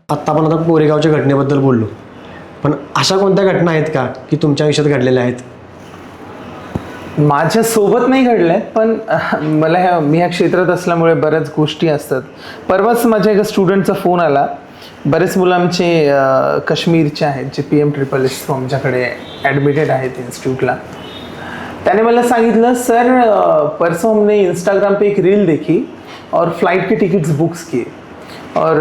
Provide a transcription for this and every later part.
आत्ता आपण आता कोरेगावच्या घटनेबद्दल बोललो, पण अशा कोणत्या घटना आहेत का की तुमच्या आयुष्यात घडलेल्या आहेत? माझ्यासोबत नाही घडलंय, पण मला मी ह्या क्षेत्रात असल्यामुळे बऱ्याच गोष्टी असतात. परवाच माझ्या एका स्टुडंटचा फोन आला. बरेच मुलं आमचे काश्मीरचे आहेत जे PMSSS थ्रू आमच्याकडे ॲडमिटेड आहेत इन्स्टिट्यूटला. त्याने मला सांगितलं, सर परसों हमने इंस्टाग्राम पे एक रील देखी और फ्लाइट के टिकट्स बुक्स किए और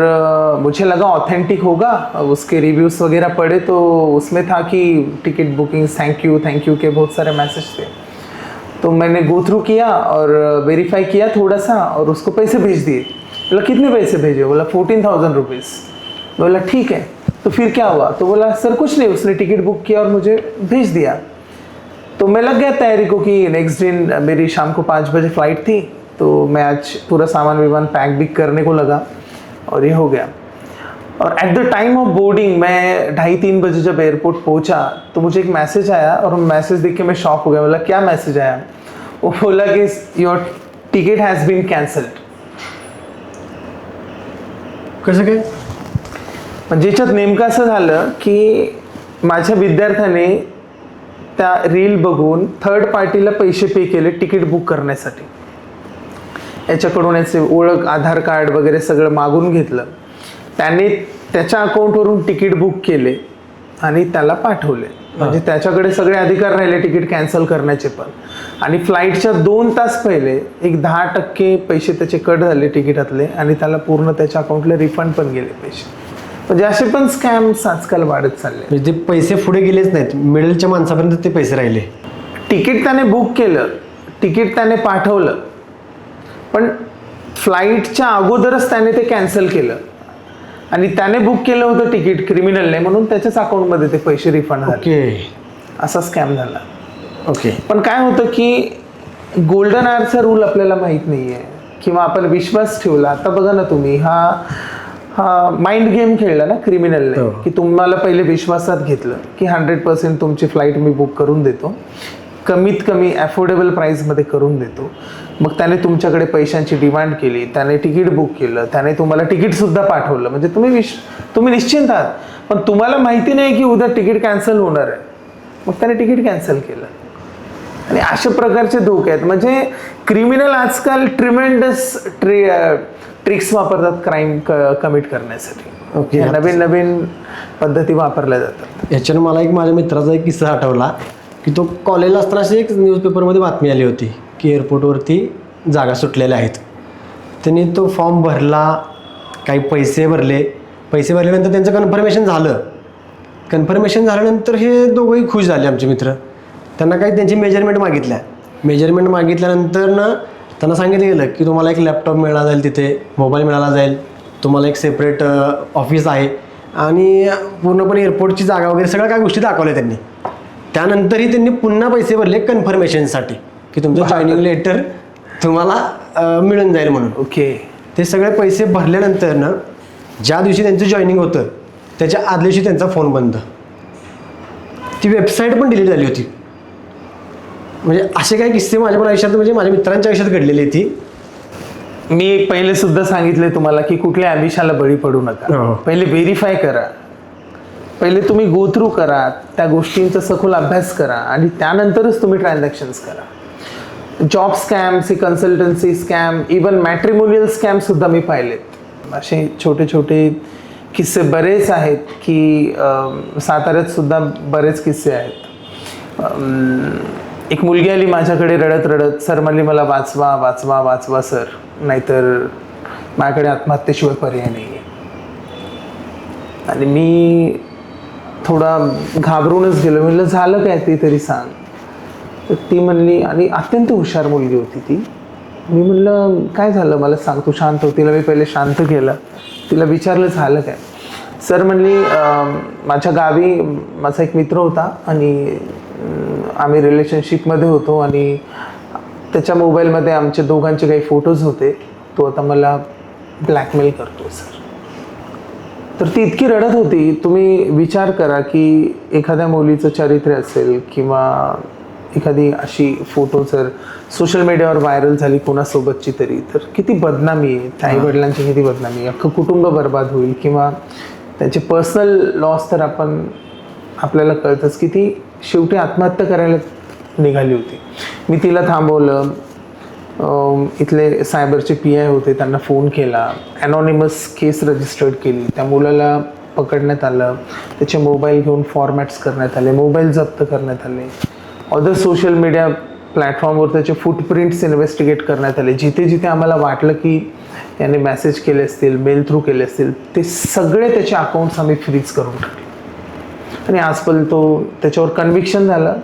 मुझे लगा ऑथेंटिक होगा. उसके रिव्यूज़ वगैरह पढ़े तो उसमें था कि टिकट बुकिंग्स थैंक यू के बहुत सारे मैसेज थे. तो मैंने गो थ्रू किया और वेरीफाई किया थोड़ा सा और उसको पैसे भेज दिए. बोला कितने पैसे भेजे? बोला 14,000 रुपीज़. बोला ठीक है. तो फिर क्या हुआ? तो बोला सर कुछ नहीं, उसने टिकट बुक किया और मुझे भेज दिया. तो मैं लग गया तैयारी को कि नेक्स्ट दिन मेरी शाम को 5 बजे फ़्लाइट थी. तो मैं आज पूरा सामान विमान पैक बिक करने को लगा और ये हो गया. और at the time of boarding मैं 2:30-3 बजे जब एयरपोर्ट पहुंचा तो मुझे एक मैसेज आया और मैसेज देख के मैं शॉक हो गया. बोला क्या मैसेज आया? वो बोला कि your ticket has been cancelled. कसं काय? म्हणजे याच्यात नेमकं असं झालं की माझ्या विद्यार्थ्याने त्या रील बघून थर्ड पार्टीला पैसे पे केले तिकीट बुक करण्यासाठी. याच्याकडून याचे ओळख, आधार कार्ड वगैरे सगळं मागून घेतलं. त्याने त्याच्या अकाउंटवरून तिकीट बुक केले आणि त्याला पाठवले. म्हणजे त्याच्याकडे सगळे अधिकार राहिले तिकीट कॅन्सल करण्याचे पण. आणि फ्लाईटच्या 2 तास पहिले एक 10% पैसे त्याचे कट झाले तिकिटातले आणि त्याला पूर्ण त्याच्या अकाउंटला रिफंड पण गेले पैसे. म्हणजे असे पण स्कॅम्स आजकाल वाढत चालले. म्हणजे ते पैसे पुढे गेलेच नाहीत, मिडलच्या माणसापर्यंत ते पैसे राहिले. तिकीट त्याने बुक केलं, तिकीट त्याने पाठवलं, पण फ्लाईटच्या अगोदरच त्याने ते कॅन्सल केलं आणि त्याने बुक केलं होतं तिकीट क्रिमिनलने, म्हणून त्याच्याच अकाउंटमध्ये ते पैसे रिफंड झाले. ओके, असा स्कॅम झाला. ओके. पण काय होतं की गोल्डन आवरचा रूल आपल्याला माहीत नाही आहे किंवा आपण विश्वास ठेवला. आता बघा ना तुम्ही, हा माइंड गेम खेळला ना क्रिमिनलने, की तुम्हाला पहिले विश्वासात घेतलं की 100% तुमची फ्लाईट मी बुक करून देतो, कमीत कमी अफोर्डेबल प्राईसमध्ये करून देतो. मग त्याने तुमच्याकडे पैशांची डिमांड केली, त्याने तिकीट बुक केलं, त्याने तुम्हाला तिकीटसुद्धा पाठवलं. म्हणजे तुम्ही निश्चिंत आहात, पण तुम्हाला माहिती नाही की उद्या तिकीट कॅन्सल होणार आहे. मग त्याने तिकीट कॅन्सल केलं. आणि अशा प्रकारचे धोके आहेत. म्हणजे क्रिमिनल आजकाल ट्रिमेंडस ट्रिक्स वापरतात क्राईम कमिट करण्यासाठी. ओके. नवीन नवीन पद्धती वापरल्या जातात. याच्यानं मला एक माझ्या मित्राचा एक किस्सा आठवला की तो कॉलेजला असताना अशी एक न्यूजपेपरमध्ये बातमी आली होती की एअरपोर्टवरती जागा सुटलेल्या आहेत. त्यांनी तो फॉर्म भरला, काही पैसे भरल्यानंतर त्यांचं कन्फर्मेशन झालं. कन्फर्मेशन झाल्यानंतर हे दोघंही खुश झाले आमचे मित्र. त्यांना काही त्यांची मेजरमेंट मागितल्यानंतर ना त्यांना सांगितलं गेलं की तुम्हाला एक लॅपटॉप मिळाला जाईल, तिथे मोबाईल मिळाला जाईल, तुम्हाला एक सेपरेट ऑफिस आहे आणि पूर्णपणे एअरपोर्टची जागा वगैरे सगळ्या काय गोष्टी दाखवल्या त्यांनी. त्यानंतरही त्यांनी पुन्हा पैसे भरले कन्फर्मेशनसाठी की तुमचं जॉईनिंग लेटर तुम्हाला मिळून जाईल म्हणून. ओके. ते सगळे पैसे भरल्यानंतर ना ज्या दिवशी त्यांचं जॉईनिंग होतं त्याच्या आदल्या दिवशी त्यांचा फोन बंद, ती वेबसाईट पण डिलीट झाली होती. म्हणजे असे काही किस्से माझ्या पण आयुष्यात, म्हणजे माझ्या मित्रांच्या आयुष्यात घडलेली ती. मी पहिले सुद्धा सांगितले तुम्हाला की कुठल्या आमिषाला बळी पडू नका. पहिले व्हेरीफाय करा, पहिले तुम्ही गो थ्रू करा, त्या गोष्टींचा सखोल अभ्यास करा आणि त्यानंतरच तुम्ही ट्रान्झॅक्शन्स करा. Job scams, consultancy scam, even matrimonial scam सुद्धा मी पाहिलेत. असे छोटे छोटे किस्से बरेच आहेत की साताऱ्यात सुद्धा बरेच किस्से आहेत. एक मुलगी आली माझ्याकडे रडत, सर म्हणली मला वाचवा सर, नाहीतर माझ्याकडे आत्महत्येशिवाय पर्याय नाही आहे. आणि मी थोडा घाबरूनच गेलो. म्हणलं झालं काय ते तरी सांग. तर ती म्हणली, आणि अत्यंत हुशार मुलगी होती ती. मी म्हणलं काय झालं मला सांग, तू शांत हो. तिला मी पहिले शांत केलं, तिला विचारलं झालं काय. सर म्हणली माझ्या गावी माझा एक मित्र होता आणि आम्ही रिलेशनशिपमध्ये होतो आणि त्याच्या मोबाईलमध्ये आमच्या दोघांचे काही फोटोज होते. तो आता मला ब्लॅकमेल करतो सर. तर ती इतकी रडत होती. तुम्ही विचार करा की एखाद्या मुलीचं चारित्र्य असेल किंवा एखादी अशी फोटो जर सोशल मीडियावर व्हायरल झाली कोणासोबतची तरी, तर किती बदनामी आहे, त्या आई वडिलांची किती बदनामी आहे, अख्खं कुटुंब बर्बाद होईल किंवा त्याचे पर्सनल लॉस तर आपल्याला कळतंच की ती शेवटी आत्महत्या करायला निघाली होती. मी तिला थांबवलं. इथले सायबरचे PI होते, त्यांना फोन केला, ॲनॉनिमस केस रजिस्टर्ड केली, त्या मुलाला पकडण्यात आलं, त्याचे मोबाईल घेऊन फॉर्मॅट्स करण्यात आले, मोबाईल जप्त करण्यात आले, अदर सोशल मीडिया प्लॅटफॉर्मवर त्याचे फुटप्रिंट्स इन्व्हेस्टिगेट करण्यात आले. जिथे जिथे आम्हाला वाटलं की याने मेसेज केले असतील, मेल थ्रू केले असतील, ते सगळे त्याचे अकाउंट्स आम्ही फ्रीज करून टाकले. आणि आजपर्यंत त्याच्यावर कन्व्हिक्शन झालं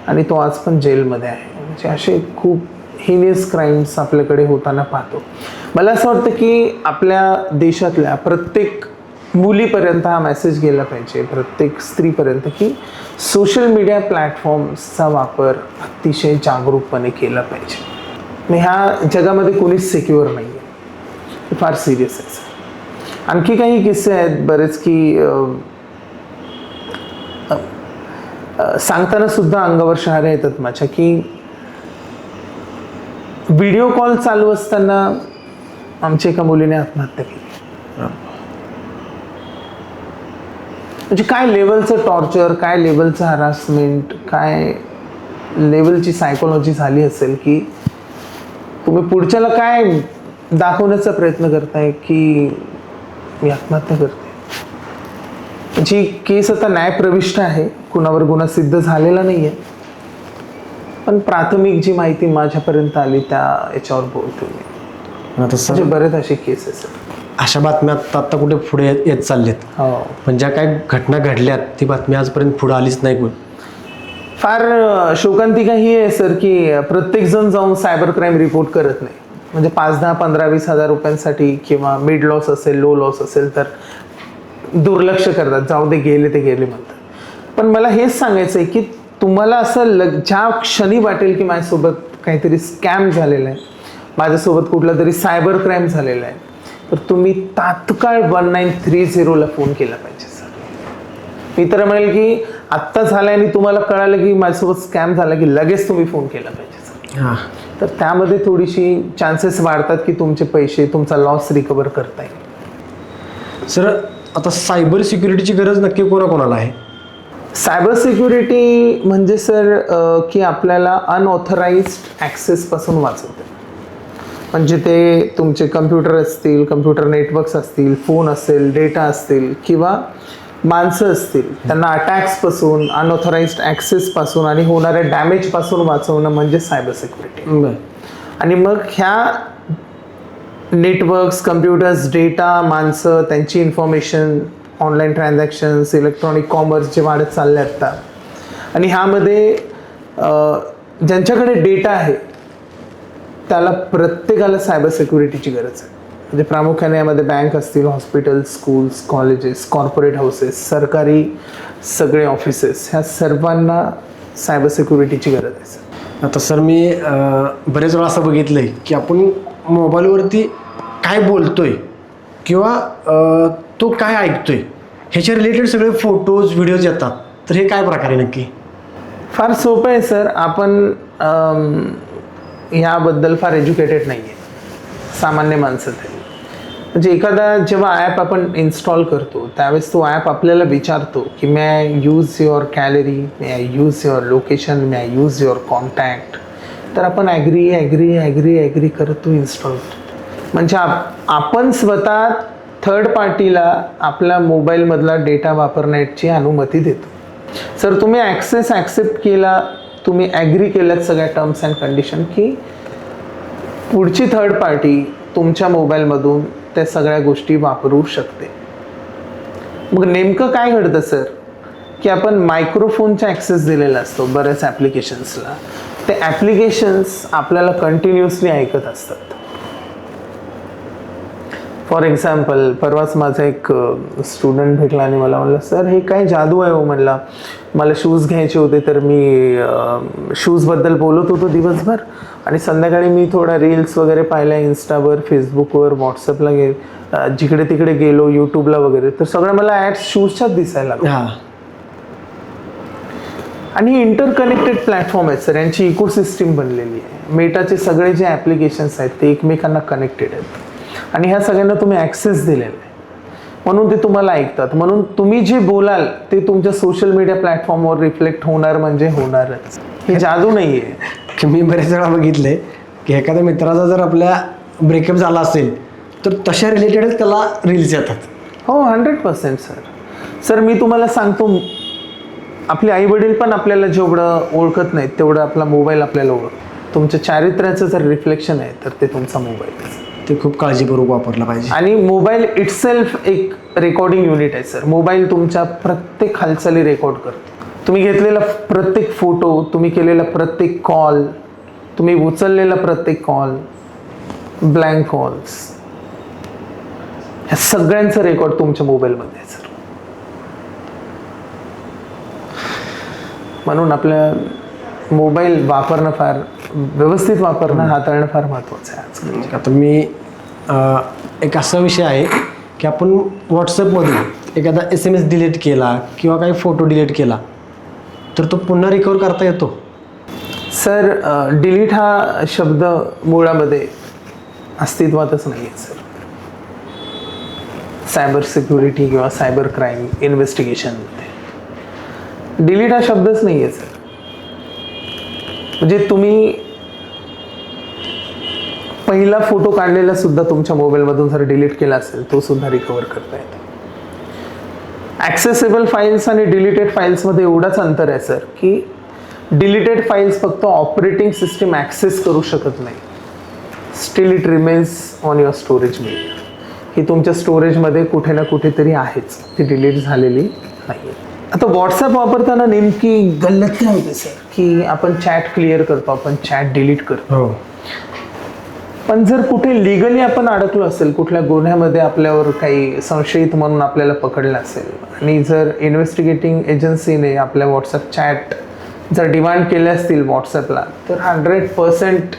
आणि तो आज पण जेलमध्ये आहे. म्हणजे असे खूप हिनियस क्राईम्स आपल्याकडे होताना पाहतो. मला असं वाटतं की आपल्या देशातल्या प्रत्येक मुलीपर्यंत हा मेसेज गेला पाहिजे, प्रत्येक स्त्रीपर्यंत, की सोशल मीडिया प्लॅटफॉर्म्सचा वापर अतिशय जागरूकपणे केला पाहिजे. मग ह्या जगामध्ये कोणीच सिक्युअर नाही आहे, फार सिरियस आहे. आणखी काही किस्से आहेत बरेच की सांगताना सुद्धा अंगावर शहारे येतात माझ्या, की व्हिडिओ कॉल चालू असताना आमच्या एका मुलीने आत्महत्या केली. म्हणजे काय लेवलचं टॉर्चर, काय लेवलचं हरासमेंट, काय लेवलची सायकोलॉजी झाली असेल की तुम्ही पुढच्याला काय दाखवण्याचा प्रयत्न करताय की मी आत्महत्या करते. जी केस आता न्यायप्रविष्ट आहे, कुणावर गुन्हा सिद्ध झालेला नाही आहे, पण प्राथमिक जी माहिती माझ्यापर्यंत आली त्या याच्यावर बोलतो मी. आता म्हणजे बरेच असे केसेस आहेत. अशा बातम्या आता कुठे पुढे येत चाललेत. हो, पण ज्या काही घटना घडल्यात ती बातमी आजपर्यंत पुढे आलीच नाही. कोण फार शोकांतिका ही आहे सर की प्रत्येकजण जाऊन सायबर क्राईम रिपोर्ट करत नाही. म्हणजे 5, 10, 15, 20 हजार रुपयांसाठी किंवा मिड लॉस असेल, लो लॉस असेल तर दुर्लक्ष करतात, जाऊ दे, गेले ते गेले म्हणतात. पण मला हेच सांगायचं आहे की तुम्हाला असं ज्या क्षणी वाटेल की माझ्यासोबत काहीतरी स्कॅम झालेला आहे, माझ्यासोबत कुठला तरी सायबर क्राईम झालेला आहे, तर तुम्ही तात्काळ 1930ला फोन केला पाहिजे सर. मी तर म्हणेल की आत्ता झालं आणि तुम्हाला कळालं की माझ्यासोबत स्कॅम झाला की लगेच तुम्ही फोन केला पाहिजे सर. तर त्यामध्ये थोडीशी चान्सेस वाढतात की तुमचे पैसे, तुमचा लॉस रिकवर करता येईल. सर, आता सायबर सिक्युरिटीची गरज नक्की कोणाकोणाला आहे? सायबर सिक्युरिटी म्हणजे सर की आपल्याला अनऑथराइज्ड ॲक्सेसपासून वाचवते. म्हणजे ते तुमचे कम्प्युटर असतील, कम्प्युटर नेटवर्क्स असतील, फोन असेल, डेटा असतील किंवा माणसं असतील, त्यांना अटॅक्सपासून, अनऑथराइज्ड ॲक्सेसपासून आणि होणाऱ्या डॅमेजपासून वाचवणं म्हणजे सायबर सिक्युरिटी. आणि मग ह्या नेटवर्क्स, कम्प्युटर्स, डेटा, माणसं, त्यांची information, online transactions, electronic commerce जे वाढत चालले आता, आणि ह्यामध्ये ज्यांच्याकडे डेटा आहे त्याला प्रत्येकाला सायबर सिक्युरिटीची गरज आहे. म्हणजे प्रामुख्याने यामध्ये बँक असतील, hospitals, schools, colleges, corporate houses, सरकारी सगळे ऑफिसेस, ह्या सर्वांना सायबर सिक्युरिटीची गरज आहे. आता सर, मी बरेच वेळा असं बघितलं आहे की आपण मोबाईलवरती काय बोलतोय किंवा तो काय ऐकतोय ह्याच्या रिलेटेड सगळे फोटोज, व्हिडिओज येतात. तर हे काय प्रकारे नक्की? फार सोपं आहे सर. आपण ह्याबद्दल फार एज्युकेटेड नाही आहे, सामान्य माणसं तरी. म्हणजे एखादा जेव्हा ॲप आपण इन्स्टॉल करतो त्यावेळेस तो ॲप आपल्याला विचारतो की may I use your gallery, may I use your location, may I use your contact. तर आपण ॲग्री करत तो इन्स्टॉल करतो. म्हणजे आपण स्वतः थर्ड पार्टीला आपल्या मोबाईलमधला डेटा वापरण्याची अनुमती देतो. सर, तुम्ही ॲक्सेप्ट केला, तुम्ही ॲग्री केल्यात सगळ्या टर्म्स अँड कंडिशन की पुढची थर्ड पार्टी तुमच्या मोबाईलमधून त्या सगळ्या गोष्टी वापरू शकते. मग नेमकं काय घडतं सर की आपण मायक्रोफोनचा ॲक्सेस दिलेला असतो बऱ्याच ॲप्लिकेशन्सला. ते ॲप्लिकेशन्स आपल्याला कंटिन्युअसली ऐकत असतात. फॉर एक्झाम्पल, परवाच माझा एक स्टुडंट भेटला आणि मला म्हणलं, सर हे काय जादू आहे हो. म्हणला मला शूज घ्यायचे होते, तर मी शूजबद्दल बोलत होतो दिवसभर आणि संध्याकाळी मी थोडा रील्स वगैरे पाहिल्या इंस्टावर, फेसबुकवर, व्हॉट्सअपला जिकडे तिकडे गेलो, यूट्यूबला वगैरे, तर सगळं मला ॲड्स शूजच्याच दिसायला लागल्या. आणि इंटरकनेक्टेड प्लॅटफॉर्म आहेत सर, यांची इकोसिस्टीम बनलेली आहे. मेटाचे सगळे जे ॲप्लिकेशन्स आहेत ते एकमेकांना कनेक्टेड आहेत आणि ह्या सगळ्यांना तुम्ही ॲक्सेस दिलेला आहे. म्हणून ते तुम्हाला ऐकतात. म्हणून तुम्ही जे बोलाल ते तुमच्या सोशल मीडिया प्लॅटफॉर्मवर रिफ्लेक्ट होणार म्हणजे होणारच. ही जादू नाही आहे. की मी बरेच वेळा बघितले की एखाद्या मित्राचा जर आपल्या ब्रेकअप झाला असेल तर तशा रिलेटेडच त्याला रील्स येतात. हो, 100% सर. सर मी तुम्हाला सांगतो, आपले आई वडील पण आपल्याला जेवढं ओळखत नाहीत तेवढं आपला मोबाईल आपल्याला ओळखतो. तुमच्या चारित्र्याचं जर रिफ्लेक्शन आहे तर ते तुमचा मोबाईल. ते खूप काळजीपूर्वक वापरलं पाहिजे. आणि मोबाईल इटसेल्फ एक रेकॉर्डिंग युनिट आहे सर. मोबाईल तुमच्या प्रत्येक हालचाली रेकॉर्ड करतो. तुम्ही घेतलेला प्रत्येक फोटो, तुम्ही केलेला प्रत्येक कॉल, तुम्ही उचललेला प्रत्येक कॉल, ब्लँक कॉल्स, ह्या सगळ्यांचं रेकॉर्ड तुमच्या मोबाईलमध्ये आहे सर. म्हणून आपल्या मोबाईल वापरणं, फार व्यवस्थित वापरणं, हाताळणं फार महत्त्वाचं आहे आजकाल. आता मी एक असा विषय आहे की आपण व्हॉट्सअपमधून एखादा SMS डिलीट केला किंवा काही फोटो डिलीट केला तर तो पुन्हा रिकवर करता येतो? सर डिलीट हा शब्द मुळामध्ये अस्तित्वातच नाही आहे सर. सायबर सिक्युरिटी किंवा सायबर क्राईम इन्व्हेस्टिगेशनमध्ये डिलीट हा शब्दच नाही आहे सर. म्हणजे तुम्ही पहिला फोटो काढलेला सुद्धा तुमच्या मोबाईलमधून जर डिलीट केला असेल तो सुद्धा रिकवर करता येतो. ॲक्सेसेबल फाईल्स आणि डिलीटेड फाईल्समध्ये एवढाच अंतर आहे सर की डिलीटेड फाईल्स फक्त ऑपरेटिंग सिस्टीम ॲक्सेस करू शकत नाही. Still it remains on your storage media. ही तुमच्या स्टोरेजमध्ये कुठे ना कुठेतरी आहेच, ती डिलीट झालेली नाही. आता व्हॉट्सॲप वापरताना नेमकी गल्लत काय होते सर की आपण चॅट क्लिअर करतो, आपण चॅट डिलीट करतो. पण जर कुठे लिगली आपण अडकलो असेल, कुठल्या गुन्ह्यामध्ये आपल्यावर काही संशयित म्हणून आपल्याला पकडलं असेल आणि जर इन्व्हेस्टिगेटिंग एजन्सीने आपल्या व्हॉट्सअप चॅट जर डिमांड केले असतील व्हॉट्सअपला, तर 100%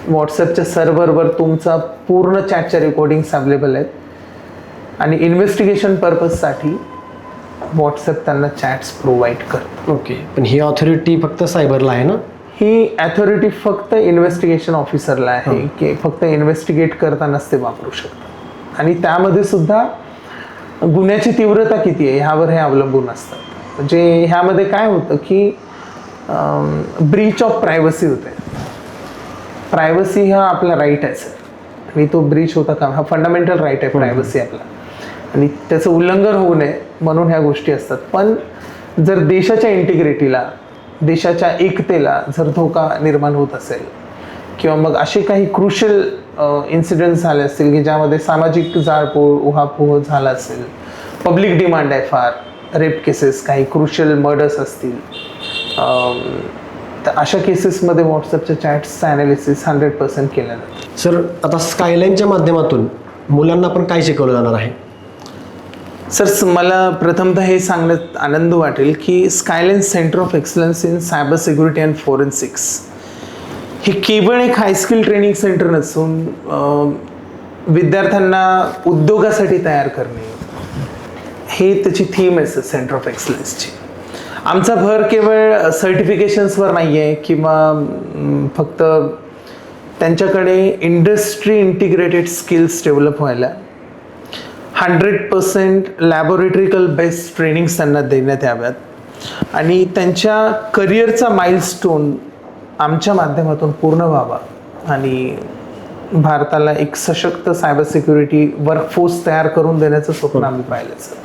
व्हॉट्सअपच्या सर्व्हरवर तुमचा पूर्ण चॅटच्या रेकॉर्डिंग्स अवेलेबल आहेत आणि इन्व्हेस्टिगेशन पर्पजसाठी व्हॉट्सअप त्यांना चॅट्स प्रोव्हाइड करतं. ओके, पण ही ऑथॉरिटी फक्त सायबरला आहे ना? ही अथॉरिटी फक्त इन्व्हेस्टिगेशन ऑफिसरला आहे की फक्त इन्व्हेस्टिगेट करतानाच ते वापरू शकतात. आणि त्यामध्ये सुद्धा गुन्ह्याची तीव्रता किती आहे ह्यावर हे अवलंबून असतं. म्हणजे ह्यामध्ये काय होतं की ब्रीच ऑफ प्रायव्हसी होते. प्रायव्हसी हा आपला राईट आहे सर, आणि तो ब्रीच होता का, हा फंडामेंटल राईट आहे प्रायव्हसी आपला, आणि त्याचं उल्लंघन होऊ नये म्हणून ह्या गोष्टी असतात. पण जर देशाच्या इंटिग्रिटीला, देशाच्या एकतेला जर धोका निर्माण होत असेल किंवा मग असे काही क्रुशियल इन्सिडेंट्स झाले असतील की ज्यामध्ये सामाजिक जाळपोळ, उहापोह झाला असेल, पब्लिक डिमांड आहे फार, रेप केसेस, काही क्रुशियल मर्डर्स असतील, तर अशा केसेसमध्ये व्हॉट्सअपच्या चॅट्सचं ॲनालिसिस 100% केलं जातं. सर, आता स्कायलाईनच्या माध्यमातून मुलांना पण काय शिकवलं जाणार आहे? सर, मला प्रथमतः हे सांगण्यात आनंद वाटेल की Skyline centre of excellence in cyber security and forensics हे केवळ एक हायस्किल ट्रेनिंग सेंटर नसून विद्यार्थ्यांना उद्योगासाठी तयार करणे हे त्याची थीम आहे सर सेंटर ऑफ एक्सलन्सची. आमचा भर केवळ सर्टिफिकेशन्सवर नाही आहे किंवा फक्त त्यांच्याकडे इंडस्ट्री इंटिग्रेटेड स्किल्स डेव्हलप व्हायला 100% लॅबोरेटरिकल बेस्ड ट्रेनिंग्स त्यांना देण्यात याव्यात आणि त्यांच्या करिअरचा माइलस्टोन आमच्या माध्यमातून पूर्ण व्हावा आणि भारताला एक सशक्त सायबर सिक्युरिटी वर्कफोर्स तयार करून देण्याचं स्वप्न आम्ही पाहिलं सर.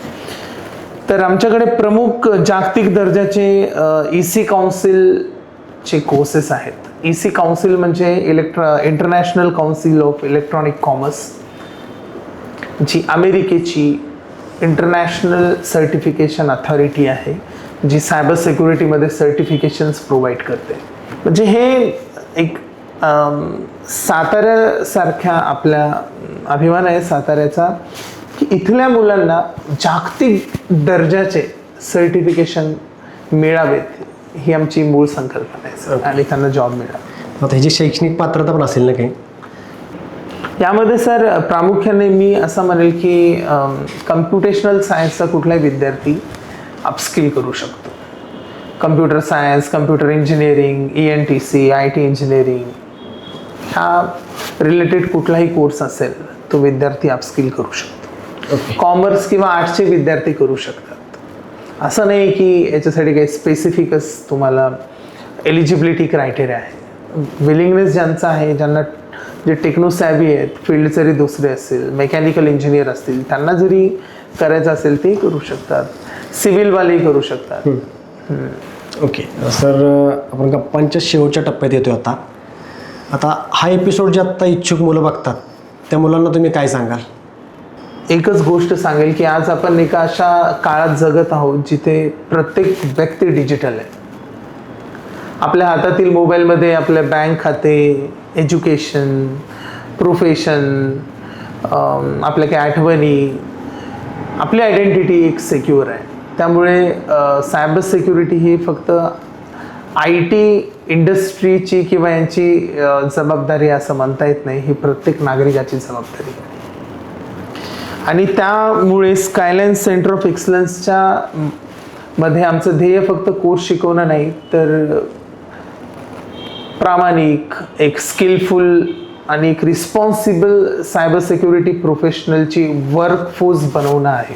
तर आमच्याकडे प्रमुख जागतिक दर्जाचे EC काउन्सिलचे कोर्सेस आहेत. EC काउन्सिल म्हणजे international council of electronic commerce, जी अमेरिकेची इंटरनॅशनल सर्टिफिकेशन अथॉरिटी आहे, जी सायबर सिक्युरिटीमध्ये सर्टिफिकेशन्स प्रोव्हाइड करते. म्हणजे हे एक साताऱ्यासारख्या आपल्या अभिमान आहे साताऱ्याचा की इथल्या मुलांना जागतिक दर्जाचे सर्टिफिकेशन मिळावेत, ही आमची मूळ संकल्पना आहे सर, आणि त्यांना जॉब मिळावा. आता ह्याची शैक्षणिक पात्रता पण असेल ना काही? यामध्ये सर प्रामुख्याने मी असं म्हणेल की कम्प्युटेशनल सायन्सचा कुठलाही विद्यार्थी अपस्किल करू शकतो. Computer science, computer engineering, ENTC, IT engineering ह्या रिलेटेड कुठलाही कोर्स असेल तो विद्यार्थी अपस्किल करू शकतो. कॉमर्स किंवा आर्ट्सचे विद्यार्थी करू शकतात. असं नाही की याच्यासाठी काही स्पेसिफिकच तुम्हाला एलिजिबिलिटी क्रायटेरिया आहे. विलिंगनेस ज्यांचा आहे, ज्यांना जे टेक्नो सॅव्ही आहेत, फील्ड जरी दुसरे असतील, मेकॅनिकल इंजिनियर असतील, त्यांना जरी करायचं असेल ते करू शकतात. सिव्हिलवालेही करू शकतात. ओके सर, आपण गप्पांच्या शेवटच्या टप्प्यात येतोय आता. आता हा एपिसोड जे आत्ता इच्छुक मुलं बघतात त्या मुलांना तुम्ही काय सांगाल? एकच गोष्ट सांगेल की आज आपण एका अशा काळात जगत आहोत जिथे प्रत्येक व्यक्ती डिजिटल आहे. आपल्या हातातील मोबाईलमध्ये आपले बँक खाते, एज्युकेशन, प्रोफेशन, आपल्या काही आठवणी, आपली आयडेंटिटी एक सिक्युअर आहे. त्यामुळे सायबर सिक्युरिटी ही फक्त IT इंडस्ट्रीची किंवा यांची जबाबदारी असं म्हणता येत नाही. ही प्रत्येक नागरिकाची जबाबदारी आहे. आणि त्यामुळे स्कायलाईन सेंटर ऑफ एक्सलन्सच्या मध्ये आमचं ध्येय फक्त कोर्स शिकवणं नाही, तर प्रामाणिक, एक स्किलफुल आणि एक रिस्पॉन्सिबल सायबर सिक्युरिटी प्रोफेशनलची वर्कफोर्स बनवणं आहे.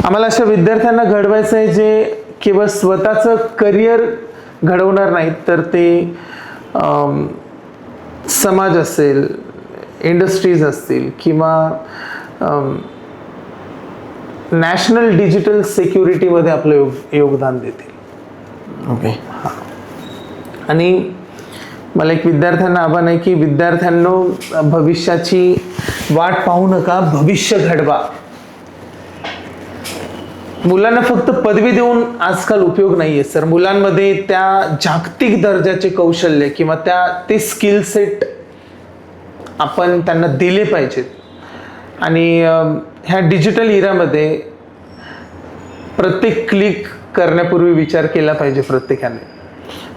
आम्हाला अशा विद्यार्थ्यांना घडवायचं आहे जे केवळ स्वतःचं करिअर घडवणार नाहीत, तर ते समाज असेल, इंडस्ट्रीज असतील किंवा नॅशनल डिजिटल सिक्युरिटीमध्ये आपलं योगदान देतील. ओके. आणि मला एक विद्यार्थ्यांना आव्हान आहे की विद्यार्थ्यांनो, भविष्याची वाट पाहू नका, भविष्य घडवा. मुलांना फक्त पदवी देऊन आजकाल उपयोग नाहीये सर. मुलांमध्ये त्या जागतिक दर्जाचे कौशल्य किंवा ते स्किल सेट आपण त्यांना दिले पाहिजेत. आणि ह्या डिजिटल इरामध्ये प्रत्येक क्लिक करण्यापूर्वी विचार केला पाहिजे प्रत्येकाने.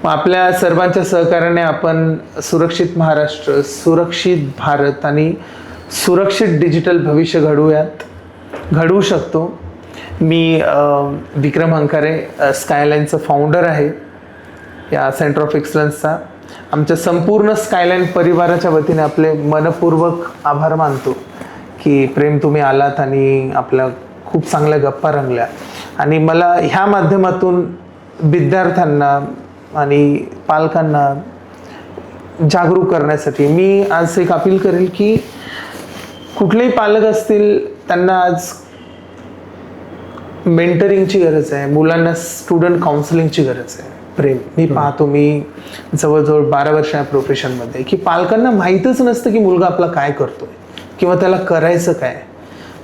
मग आपल्या सर्वांच्या सहकार्याने आपण सुरक्षित महाराष्ट्र, सुरक्षित भारत आणि सुरक्षित डिजिटल भविष्य घडवू शकतो. मी विक्रम हंकारे, स्कायलाईनचं फाउंडर आहे या सेंटर ऑफ एक्सलन्सचा. आमच्या संपूर्ण स्कायलाईन परिवाराच्या वतीने आपले मनपूर्वक आभार मानतो की प्रेम, तुम्ही आलात आणि आपल्या खूप चांगल्या गप्पा रंगल्या. आणि मला ह्या माध्यमातून विद्यार्थ्यांना आणि पालकांना जागरूक करण्यासाठी मी आज एक अपील करेल की कुठलेही पालक असतील त्यांना आज मेंटरिंगची गरज आहे. मुलांना स्टुडंट काउन्सिलिंगची गरज आहे. प्रेम, मी पाहतो, मी जवळजवळ 12 वर्ष या प्रोफेशनमध्ये, की पालकांना माहीतच नसतं की मुलगा आपला काय करतोय किंवा त्याला करायचं काय.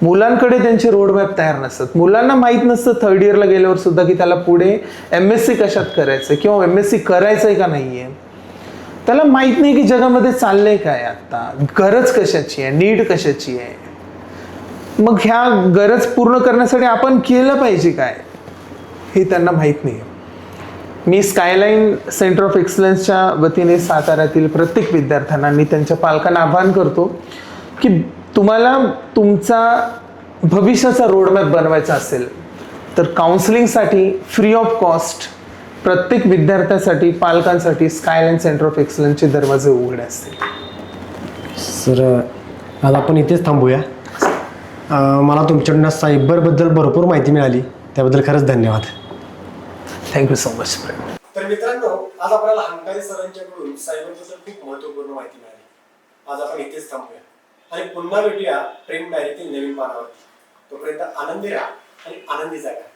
मुलांकडे त्यांचे रोडमॅप तयार नसतात. मुलांना माहीत नसतं 3rd इयरला गेल्यावर सुद्धा की त्याला पुढे MSc कशात करायचं किंवा MSc करायचंय का नाहीये. त्याला माहीत नाही की जगामध्ये चाललंय काय, आता गरज कशाची आहे, नीड कशाची आहे. मग ह्या गरज पूर्ण करण्यासाठी आपण केलं पाहिजे काय हे त्यांना माहीत नाही. मी स्कायलाईन सेंटर ऑफ एक्सलन्सच्या वतीने साताऱ्यातील प्रत्येक विद्यार्थ्यांना आणि त्यांच्या पालकांना आवाहन करतो की तुम्हाला तुमचा भविष्याचा रोडमॅप बनवायचा असेल तर काउन्सिलिंगसाठी फ्री ऑफ कॉस्ट प्रत्येक विद्यार्थ्यासाठी, पालकांसाठी स्कायलाईन सेंटर ऑफ एक्सलन्सचे दरवाजे उघडे असतील. सर, आज आपण इथेच थांबूया. मला तुमच्याकडून सायबरबद्दल भरपूर माहिती मिळाली, त्याबद्दल खरंच धन्यवाद. Thank you so much. तर मित्रांनो, आज आपल्याला हंकारे सरांच्याकडून सायबरबद्दल खूप महत्त्वपूर्ण माहिती मिळाली. आज आपण इथेच थांबूया आणि पुन्हा भेटूया प्रेम डायरीतील नवीन पानावरती. तोपर्यंत आनंदी राहा आणि आनंदी जगा.